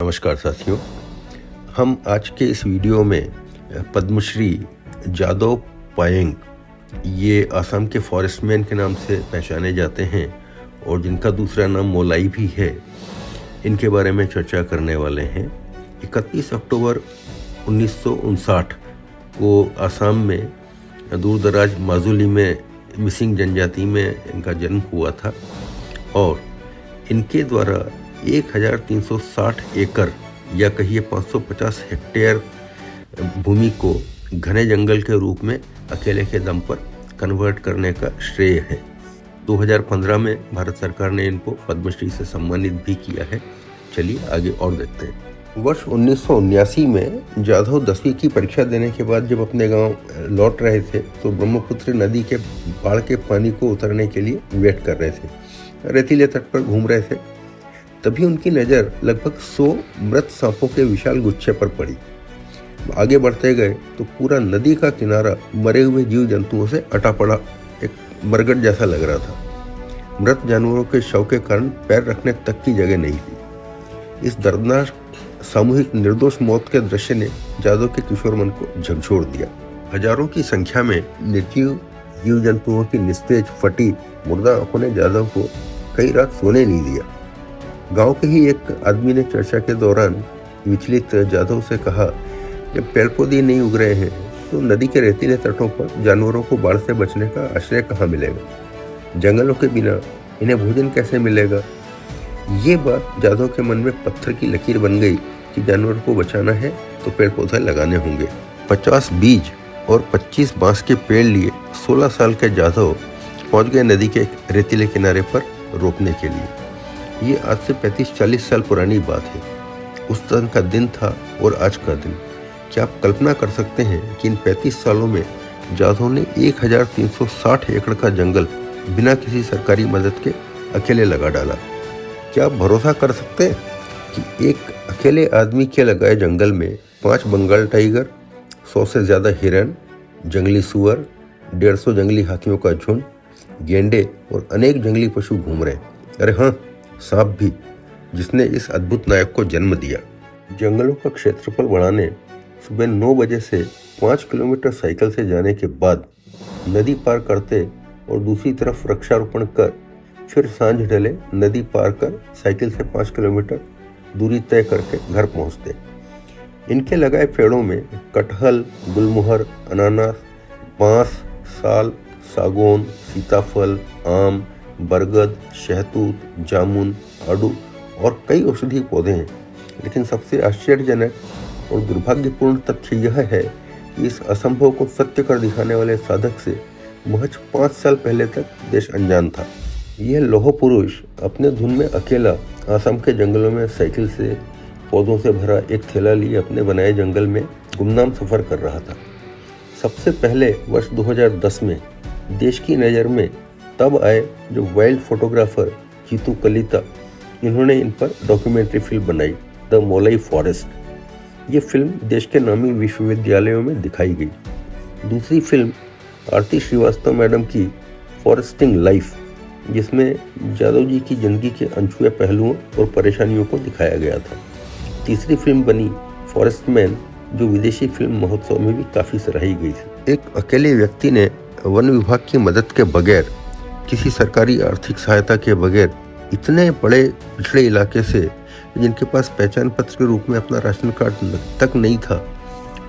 नमस्कार साथियों, हम आज के इस वीडियो में पद्मश्री जादव पायेंग, ये असम के फॉरेस्टमैन के नाम से पहचाने जाते हैं और जिनका दूसरा नाम मोलाई भी है, इनके बारे में चर्चा करने वाले हैं। 31 अक्टूबर 1959 को असम में दूर दराज माजुली में मिसिंग जनजाति में इनका जन्म हुआ था और इनके द्वारा 1360 एकड़ या कहिए 550 हेक्टेयर भूमि को घने जंगल के रूप में अकेले के दम पर कन्वर्ट करने का श्रेय है। 2015 में भारत सरकार ने इनको पद्मश्री से सम्मानित भी किया है। चलिए आगे और देखते हैं। वर्ष 1979 में जाधव 10वीं की परीक्षा देने के बाद जब अपने गांव लौट रहे थे तो ब्रह्मपुत्र नदी के बाढ़ के पानी को उतरने के लिए वेट कर रहे थे। रेतीले तट पर घूम रहे थे, तभी उनकी नज़र लगभग 100 मृत सांपों के विशाल गुच्छे पर पड़ी। आगे बढ़ते गए तो पूरा नदी का किनारा मरे हुए जीव जंतुओं से अटा पड़ा एक मरघट जैसा लग रहा था। मृत जानवरों के शव के कारण पैर रखने तक की जगह नहीं थी। इस दर्दनाक सामूहिक निर्दोष मौत के दृश्य ने जादव के किशोर मन को झकझोर दिया। हजारों की संख्या में निर्जीव जीव जंतुओं की निस्तेज फटी मुर्दा आंखों ने जादव को कई रात सोने नहीं दिया। गांव के ही एक आदमी ने चर्चा के दौरान विचलित जादव से कहा, जब पेड़ पौधे नहीं उग रहे हैं तो नदी के रेतीले तटों पर जानवरों को बाढ़ से बचने का आश्रय कहाँ मिलेगा? जंगलों के बिना इन्हें भोजन कैसे मिलेगा? ये बात जादव के मन में पत्थर की लकीर बन गई कि जानवरों को बचाना है तो पेड़ पौधे लगाने होंगे। 50 बीज और 25 बांस के पेड़ लिए 16 साल के जादव पहुंच गए नदी के रेतीले किनारे पर रोपने के लिए। ये आज से 35-40 साल पुरानी बात है। उस दिन का दिन था और आज का दिन। क्या आप कल्पना कर सकते हैं कि इन 35 सालों में जाधव ने 1360 एकड़ का जंगल बिना किसी सरकारी मदद के अकेले लगा डाला। क्या आप भरोसा कर सकते हैं कि एक अकेले आदमी के लगाए जंगल में 5 बंगाल टाइगर, 100 से ज़्यादा हिरन, जंगली सुअर, 150 जंगली हाथियों का झुंड, गेंडे और अनेक जंगली पशु घूम रहे? अरे हाँ, सांप भी, जिसने इस अद्भुत नायक को जन्म दिया। जंगलों का क्षेत्रफल बढ़ाने सुबह 9 बजे से 5 किलोमीटर साइकिल से जाने के बाद नदी पार करते और दूसरी तरफ वृक्षारोपण कर फिर सांझ ढले नदी पार कर साइकिल से 5 किलोमीटर दूरी तय करके घर पहुंचते। इनके लगाए पेड़ों में कटहल, गुलमोहर, अनानास, बांस, साल, सागौन, सीताफल, आम, बरगद, शहतूत, जामुन, आड़ू और कई औषधीय पौधे हैं। लेकिन सबसे आश्चर्यजनक और दुर्भाग्यपूर्ण तथ्य यह है कि इस असंभव को सत्य कर दिखाने वाले साधक से महज 5 साल पहले तक देश अनजान था। यह लौह पुरुष अपने धुन में अकेला असम के जंगलों में साइकिल से पौधों से भरा एक थैला लिए अपने बनाए जंगल में गुमनाम सफर कर रहा था। सबसे पहले वर्ष 2010 में देश की नज़र में तब आए जो वाइल्ड फोटोग्राफर जीतू कलिता, इन्होंने इन पर डॉक्यूमेंट्री फिल्म बनाई, द मोलाई फॉरेस्ट। ये फिल्म देश के नामी विश्वविद्यालयों में दिखाई गई। दूसरी फिल्म आरती श्रीवास्तव मैडम की फॉरेस्टिंग लाइफ, जिसमें जादव जी की जिंदगी के अनछुए पहलुओं और परेशानियों को दिखाया गया था। तीसरी फिल्म बनी फॉरेस्टमैन, जो विदेशी फिल्म महोत्सव में भी काफ़ी सराही गई थी। एक अकेले व्यक्ति ने वन विभाग की मदद के बगैर, किसी सरकारी आर्थिक सहायता के बगैर इतने बड़े पिछड़े इलाके से, जिनके पास पहचान पत्र के रूप में अपना राशन कार्ड तक नहीं था,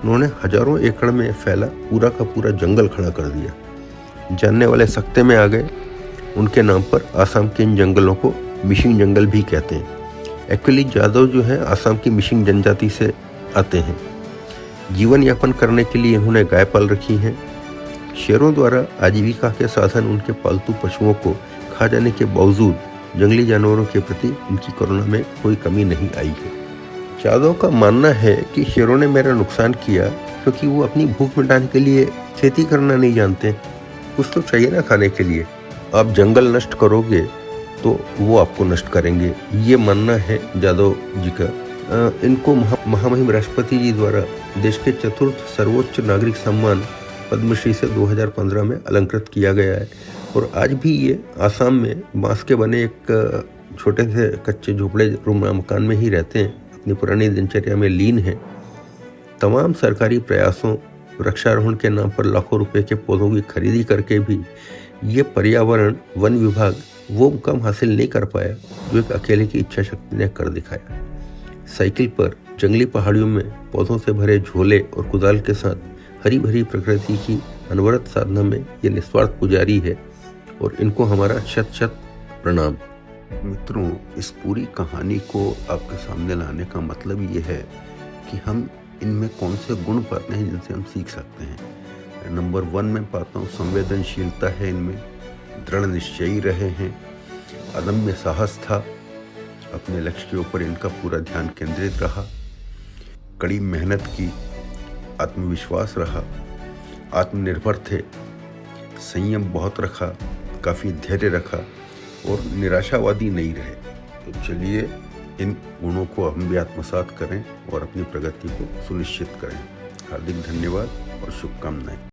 उन्होंने हजारों एकड़ में फैला पूरा का पूरा जंगल खड़ा कर दिया। जानने वाले सकते में आ गए। उनके नाम पर आसाम के इन जंगलों को मिसिंग जंगल भी कहते हैं। एक्चुअली जादव जो है आसाम की मिसिंग जनजाति से आते हैं। जीवन यापन करने के लिए इन्होंने गाय पाल रखी हैं। शेरों द्वारा आजीविका के साधन उनके पालतू पशुओं को खा जाने के बावजूद जंगली जानवरों के प्रति इनकी करुणा में कोई कमी नहीं आई है। जादव का मानना है कि शेरों ने मेरा नुकसान किया क्योंकि वो अपनी भूख मिटाने के लिए खेती करना नहीं जानते। कुछ तो चाहिए ना खाने के लिए। आप जंगल नष्ट करोगे तो वो आपको नष्ट करेंगे, ये मानना है जादव जी का। इनको महामहिम राष्ट्रपति जी द्वारा देश के चतुर्थ सर्वोच्च नागरिक सम्मान पद्मश्री से 2015 में अलंकृत किया गया है और आज भी ये आसाम में बांस के बने एक छोटे से कच्चे झोपड़े रूम मकान में ही रहते हैं। अपनी पुरानी दिनचर्या में लीन हैं। तमाम सरकारी प्रयासों, वृक्षारोहण के नाम पर लाखों रुपए के पौधों की खरीदी करके भी ये पर्यावरण वन विभाग वो मुकाम हासिल नहीं कर पाया जो एक अकेले की इच्छा शक्ति ने कर दिखाया। साइकिल पर जंगली पहाड़ियों में पौधों से भरे झोले और कुदाल के साथ हरी भरी प्रकृति की अनवरत साधना में ये निस्वार्थ पुजारी है और इनको हमारा शत शत प्रणाम। मित्रों, इस पूरी कहानी को आपके सामने लाने का मतलब ये है कि हम इनमें कौन से गुण पाते हैं जिनसे हम सीख सकते हैं। नंबर 1 में पाता हूँ संवेदनशीलता है इनमें, दृढ़ निश्चयी रहे हैं, अदम्य साहस था, अपने लक्ष्य के ऊपर इनका पूरा ध्यान केंद्रित रहा, कड़ी मेहनत की, आत्मविश्वास रहा, आत्मनिर्भर थे, संयम बहुत रखा, काफ़ी धैर्य रखा और निराशावादी नहीं रहे। तो चलिए इन गुणों को हम भी आत्मसात करें और अपनी प्रगति को सुनिश्चित करें। हार्दिक धन्यवाद और शुभकामनाएं।